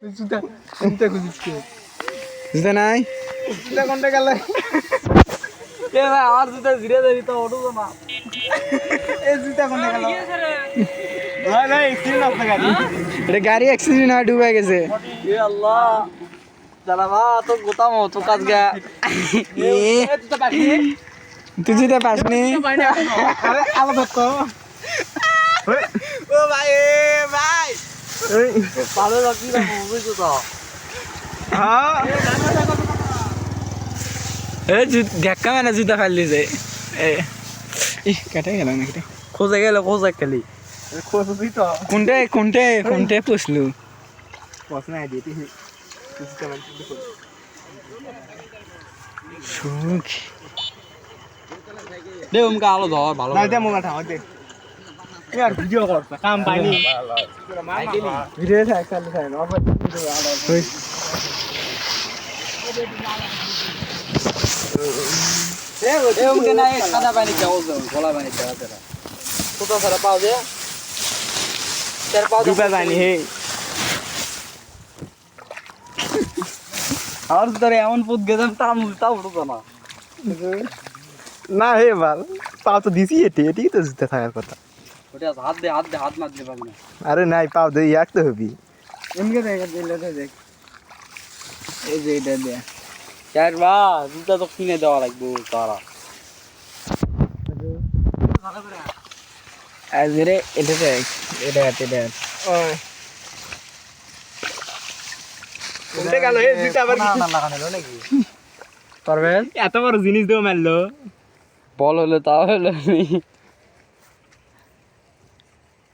জুতা জুতা খুঁজছে জুতা নাই জুতা কোনটা গেল কে ভাই আমার জুতা ধীরে ধীরে তো ওঠো না এই জুতা কোনটা গেল ভাই ভাই এক্সিডেন্ট হচ্ছে গাড়ি এটা গাড়ি অ্যাক্সিডেন্ট হয় ডুবে গেছে এ আল্লাহ জানাবা তো গোতাম তো কাজ গা এ জুতা পাখি তুই জুতা পাসনি আরে আলাদা তো ও ভাই ভাই ভালো লাগছি না বুঝছো তো হ্যাঁ এ ধাক্কা মানে জুতা ফেললি যে এ কাটে গেল নাকি খোঁজে গেলে খোঁজে খালি খোঁজ দিই তো কোনটে পুষলু পছন্দ আই দিতে জুতা মানে সুখ দে উমকা আলো ধর ভালো না দে মোবাইল থাম দে यार ভিডিও করছ কাম পাইনি ভিডিও থাক চালু থাক অফার এ উমকে না সাদা পানি চাও গোলা পানি চাও তেরা কোথা সারা পাও দে তের পাও দুবা জানি হে আর তোরে এমন পুত গেছাম তা উঠতো না না হে বাল পাও তো দিছি এটি তো জুতা থাকার কথা ওটা হাত মার দে পাবি না আরে নাই পাও দে এক তো হবি এমকে দেখ দিলে তো দেখ এই যে এটা দে চার বা জুতা তো কিনে দেওয়া লাগবে তারা আজরে এটা দেখ এটা কোনটা গেল হে জুতা আবার না লাগানো নাকি পারবে এত বড় জিনিস দেও মারলো বল হলো তাও হলো